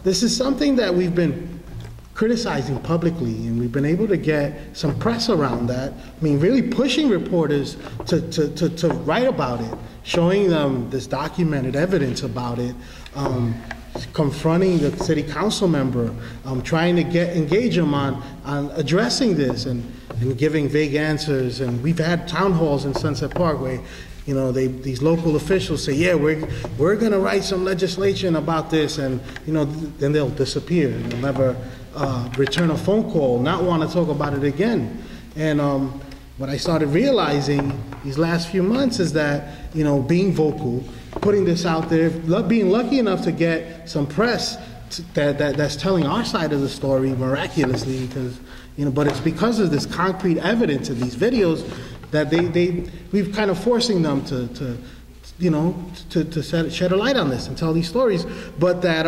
this is something that we've been criticizing publicly, and we've been able to get some press around that. I mean, really pushing reporters to write about it, showing them this documented evidence about it, confronting the city council member, trying to engage them on addressing this and giving vague answers. And we've had town halls in Sunset Park where these local officials say, yeah, we're going to write some legislation about this, and then they'll disappear and they'll never return a phone call, not want to talk about it again. And what I started realizing these last few months is that being vocal, putting this out there, being lucky enough to get some press that's telling our side of the story miraculously, because but it's because of this concrete evidence in these videos that we've kind of forcing them to shed a light on this and tell these stories. But that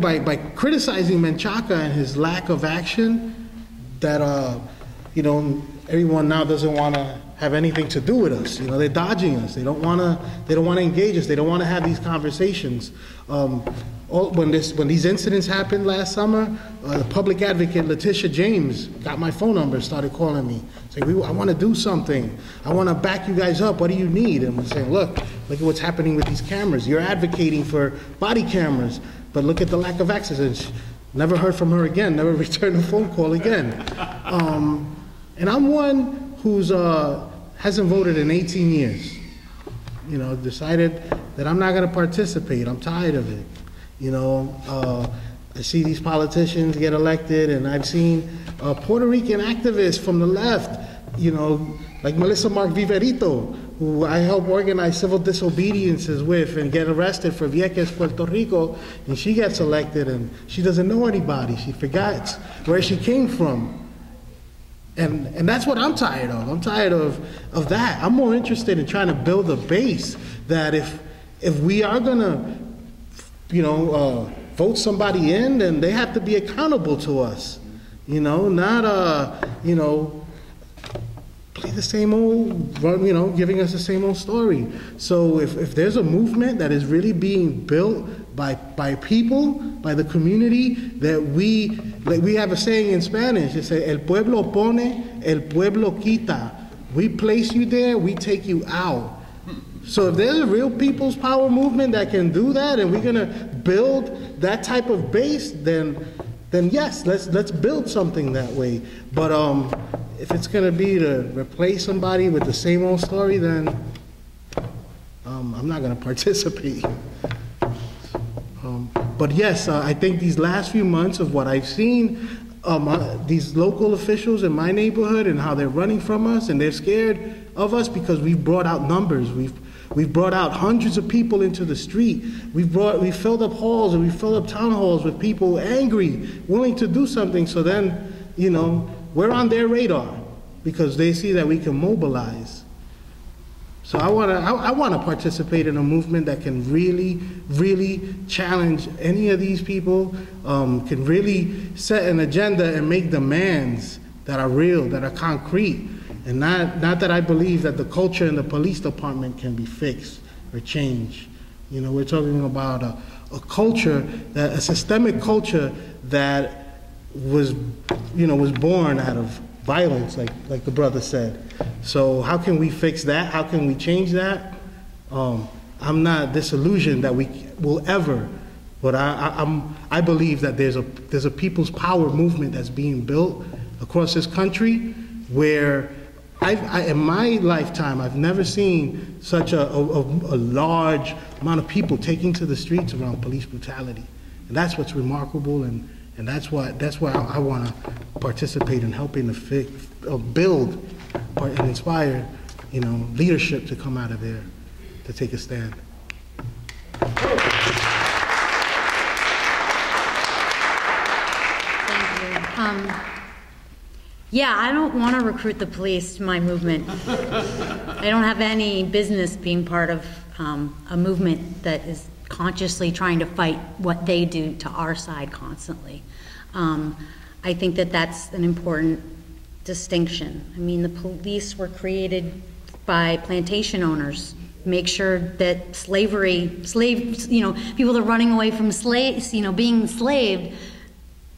by criticizing Menchaca and his lack of action, that everyone now doesn't want to have anything to do with us. They're dodging us. They don't want to engage us. They don't want to have these conversations. When these incidents happened last summer, the public advocate Letitia James got my phone number, started calling me, saying, I want to do something. I want to back you guys up. What do you need? And we're saying, look at what's happening with these cameras. You're advocating for body cameras, but look at the lack of access. And Never heard from her again, never returned a phone call again. And I'm one who's hasn't voted in 18 years. You know, decided that I'm not gonna participate, I'm tired of it. You know, I see these politicians get elected, and I've seen Puerto Rican activists from the left, you know, like Melissa Mark Viverito, who I help organize civil disobediences with and get arrested for Vieques, Puerto Rico, and she gets elected and she doesn't know anybody. She forgets where she came from. And that's what I'm tired of. I'm tired of that. I'm more interested in trying to build a base that if we are gonna, you know, vote somebody in, then they have to be accountable to us. You know, not, you know, play the same old, you know, giving us the same old story. So if there's a movement that is really being built by people, by the community, that like we have a saying in Spanish, it says, el pueblo pone, el pueblo quita. We place you there, we take you out. So if there's a real people's power movement that can do that, and we're gonna build that type of base, then yes, let's build something that way. But if it's gonna be to replace somebody with the same old story, then I'm not gonna participate. But yes, I think these last few months of what I've seen, these local officials in my neighborhood and how they're running from us, and they're scared of us because we've brought out numbers. We've brought out hundreds of people into the street. We filled up halls, and we filled up town halls with people angry, willing to do something. So then, you know, we're on their radar because they see that we can mobilize. So I wanna participate in a movement that can really challenge any of these people, can really set an agenda and make demands that are real, that are concrete. And not that I believe that the culture in the police department can be fixed or changed. You know, we're talking about a culture, a systemic culture that was born out of violence, like the brother said. So how can we fix that? How can we change that? I'm not disillusioned that we will ever, but I believe that there's a people's power movement that's being built across this country where in my lifetime, I've never seen such a large amount of people taking to the streets around police brutality. And that's what's remarkable, and that's why I want to participate in helping to build and inspire, you know, leadership to come out of there, to take a stand. Thank you. Yeah, I don't want to recruit the police to my movement. I don't have any business being part of a movement that is consciously trying to fight what they do to our side constantly. I think that that's an important distinction. I mean, the police were created by plantation owners. Make sure that slaves, you know, people that are running away from slaves, you know, being enslaved,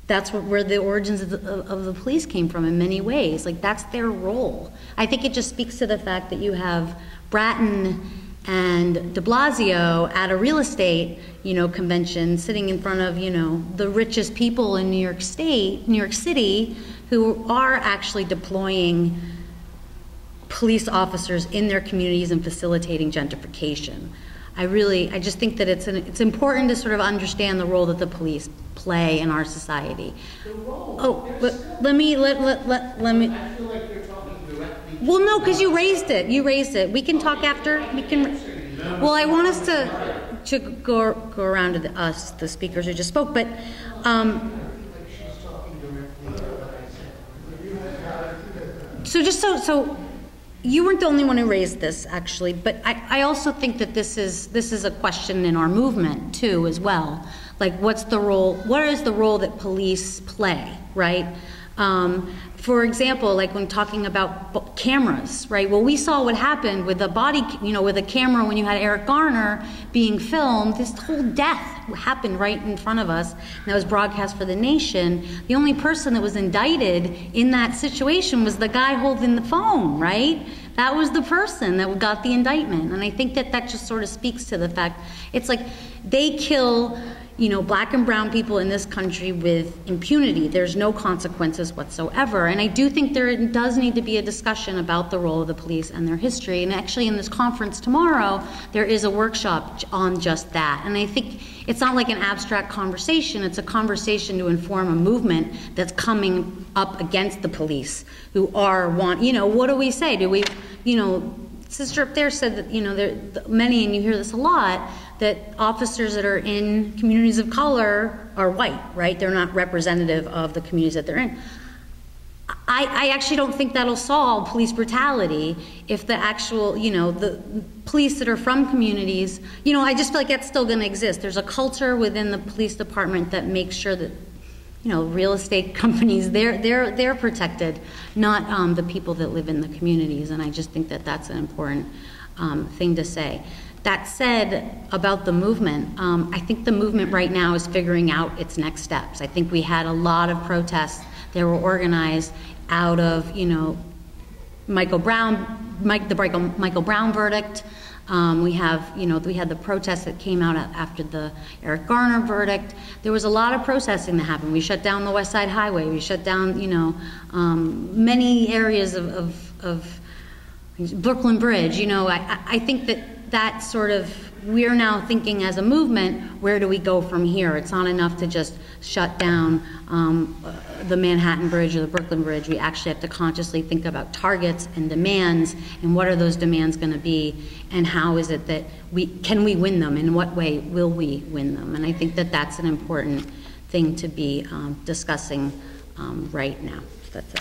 that's where the origins of the police came from in many ways. Like, that's their role. I think it just speaks to the fact that you have Bratton and de Blasio at a real estate, you know, convention sitting in front of, you know, the richest people in New York City, who are actually deploying police officers in their communities and facilitating gentrification. I just think that it's important to sort of understand the role that the police play in our society. Let me. I feel like you're talking directly. Well, no, because you raised it. We can talk after. We can. Well, I want us to go around to the speakers who just spoke, but. So you weren't the only one who raised this, actually, but I also think that this is a question in our movement too, as well. Like, what is the role that police play, right? For example, like when talking about cameras, right? Well, we saw what happened with with a camera when you had Eric Garner being filmed. This whole death happened right in front of us, and that was broadcast for the nation. The only person that was indicted in that situation was the guy holding the phone, right? That was the person that got the indictment. And I think that just sort of speaks to the fact, it's like they kill, black and brown people in this country with impunity. There's no consequences whatsoever. And I do think there does need to be a discussion about the role of the police and their history. And actually in this conference tomorrow, there is a workshop on just that. And I think it's not like an abstract conversation, it's a conversation to inform a movement that's coming up against the police who are what do we say? Do we, Sister up there said that, many, and you hear this a lot, that officers that are in communities of color are white, right? They're not representative of the communities that they're in. I actually don't think that'll solve police brutality if the actual, the police that are from communities, I just feel like that's still gonna exist. There's a culture within the police department that makes sure that, real estate companies, they're protected, not the people that live in the communities, and I just think that that's an important thing to say. That said, about the movement, I think the movement right now is figuring out its next steps. I think we had a lot of protests that were organized out of, Michael Brown verdict. We had the protests that came out after the Eric Garner verdict. There was a lot of protesting that happened. We shut down the West Side Highway. We shut down, many areas of Brooklyn Bridge. I think that sort of, we're now thinking as a movement, where do we go from here? It's not enough to just shut down the Manhattan Bridge or the Brooklyn Bridge. We actually have to consciously think about targets and demands, and what are those demands going to be, and how is it that can we win them? In what way will we win them? And I think that that's an important thing to be discussing right now. That's it.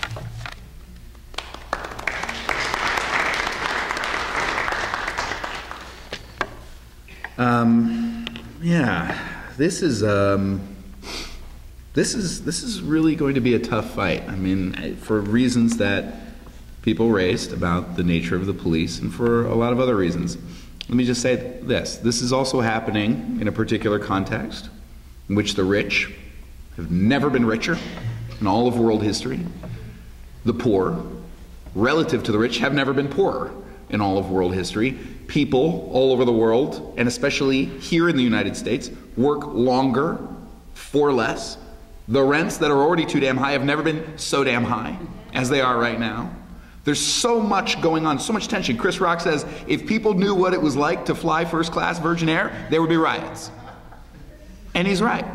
This is really going to be a tough fight. I mean, for reasons that people raised about the nature of the police, and for a lot of other reasons. Let me just say this. This is also happening in a particular context in which the rich have never been richer in all of world history. The poor, relative to the rich, have never been poorer in all of world history. People all over the world, and especially here in the United States, work longer for less. The rents that are already too damn high have never been so damn high as they are right now. There's so much going on, so much tension. Chris Rock says, if people knew what it was like to fly first class Virgin Air, there would be riots. And he's right.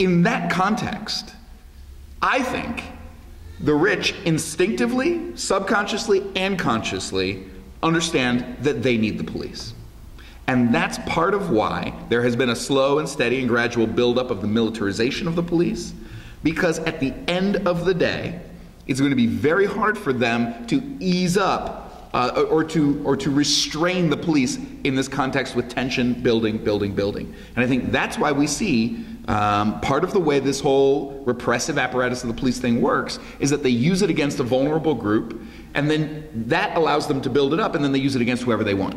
In that context, I think the rich instinctively, subconsciously, and consciously understand that they need the police. And that's part of why there has been a slow and steady and gradual buildup of the militarization of the police, because at the end of the day, it's going to be very hard for them to ease up or to restrain the police in this context with tension building. And I think that's why we see part of the way this whole repressive apparatus of the police thing works is that they use it against a vulnerable group, and then that allows them to build it up, and then they use it against whoever they want.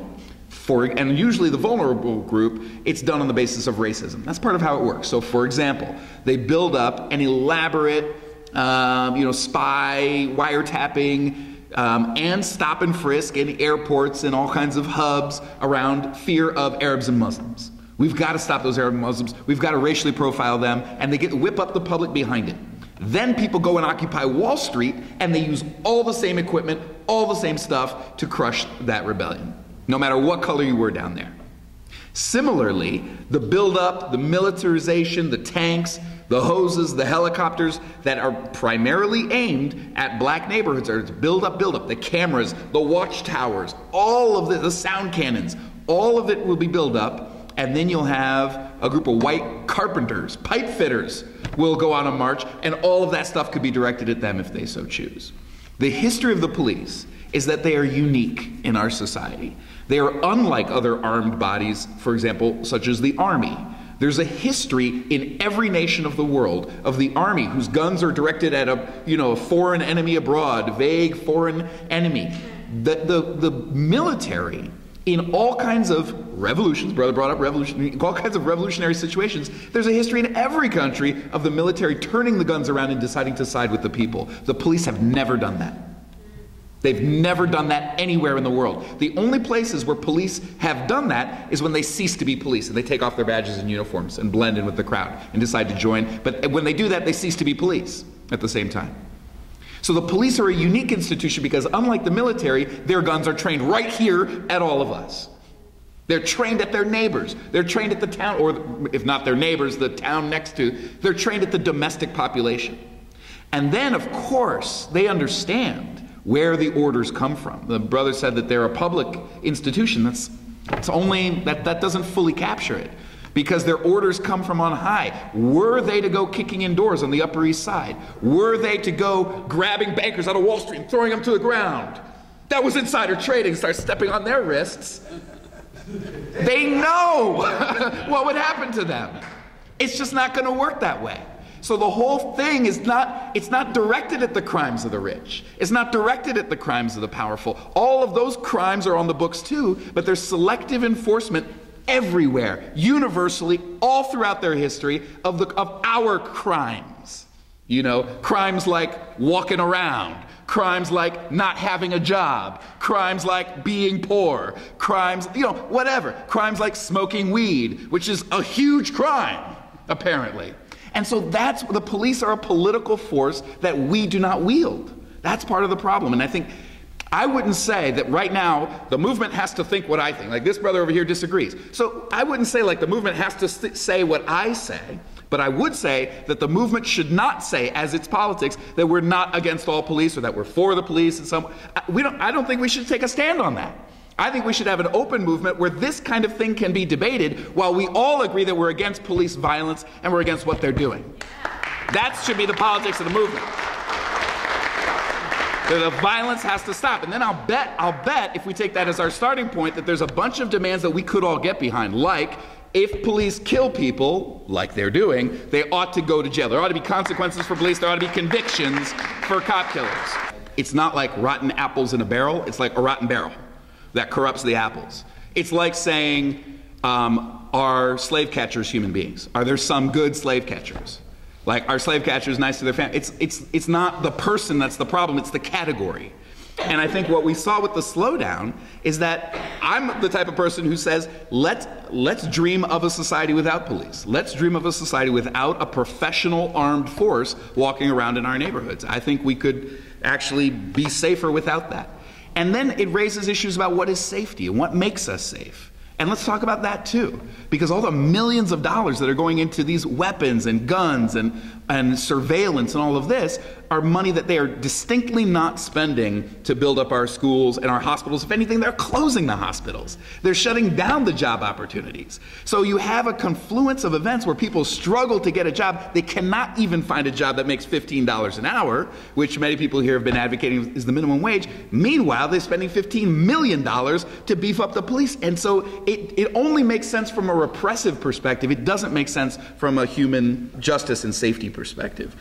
And usually the vulnerable group, it's done on the basis of racism. That's part of how it works. So for example, they build up an elaborate spy, wiretapping, and stop and frisk in airports and all kinds of hubs around fear of Arabs and Muslims. We've got to stop those Arab and Muslims. We've got to racially profile them, and they whip up the public behind it. Then people go and occupy Wall Street, and they use all the same equipment, all the same stuff to crush that rebellion, no matter what color you were down there. Similarly, the buildup, the militarization, the tanks, the hoses, the helicopters that are primarily aimed at black neighborhoods are to build up, the cameras, the watchtowers, all of the sound cannons, all of it will be built up, and then you'll have a group of white carpenters, pipe fitters will go on a march, and all of that stuff could be directed at them if they so choose. The history of the police is that they are unique in our society. They are unlike other armed bodies, for example, such as the Army. There's a history in every nation of the world of the Army whose guns are directed at a foreign enemy abroad, vague foreign enemy. The military, in all kinds of revolutions, brother brought up revolution, all kinds of revolutionary situations, there's a history in every country of the military turning the guns around and deciding to side with the people. The police have never done that. They've never done that anywhere in the world. The only places where police have done that is when they cease to be police and they take off their badges and uniforms and blend in with the crowd and decide to join. But when they do that, they cease to be police at the same time. So the police are a unique institution because unlike the military, their guns are trained right here at all of us. They're trained at their neighbors. They're trained at the town, or if not their neighbors, the town next to. They're trained at the domestic population. And then, of course, they understand where the orders come from. The brother said that they're a public institution. That doesn't fully capture it, because their orders come from on high. Were they to go kicking in doors on the Upper East Side? Were they to go grabbing bankers out of Wall Street and throwing them to the ground? That was insider trading. Start stepping on their wrists. They know what would happen to them. It's just not going to work that way. So the whole thing is it's not directed at the crimes of the rich. It's not directed at the crimes of the powerful. All of those crimes are on the books too, but there's selective enforcement everywhere, universally, all throughout their history of our crimes. You know, crimes like walking around, crimes like not having a job, crimes like being poor, crimes, whatever. Crimes like smoking weed, which is a huge crime, apparently. And so the police are a political force that we do not wield. That's part of the problem. And I wouldn't say that right now the movement has to think what I think. Like this brother over here disagrees. So I wouldn't say like the movement has to say what I say, but I would say that the movement should not say as its politics that we're not against all police or that we're for the police. I don't think we should take a stand on that. I think we should have an open movement where this kind of thing can be debated while we all agree that we're against police violence and we're against what they're doing. That should be the politics of the movement. The violence has to stop. And then I'll bet if we take that as our starting point that there's a bunch of demands that we could all get behind, like if police kill people, like they're doing, they ought to go to jail. There ought to be consequences for police. There ought to be convictions for cop killers. It's not like rotten apples in a barrel. It's like a rotten barrel that corrupts the apples. It's like saying, are slave catchers human beings? Are there some good slave catchers? Like, are slave catchers nice to their family? It's not the person that's the problem, it's the category. And I think what we saw with the slowdown is that I'm the type of person who says, let's dream of a society without police. Let's dream of a society without a professional armed force walking around in our neighborhoods. I think we could actually be safer without that. And then it raises issues about what is safety and what makes us safe. And let's talk about that too, because all the millions of dollars that are going into these weapons and guns and surveillance and all of this are money that they are distinctly not spending to build up our schools and our hospitals. If anything, they're closing the hospitals. They're shutting down the job opportunities. So you have a confluence of events where people struggle to get a job. They cannot even find a job that makes $15 an hour, which many people here have been advocating is the minimum wage. Meanwhile, they're spending $15 million to beef up the police. And so it only makes sense from a repressive perspective. It doesn't make sense from a human justice and safety perspective.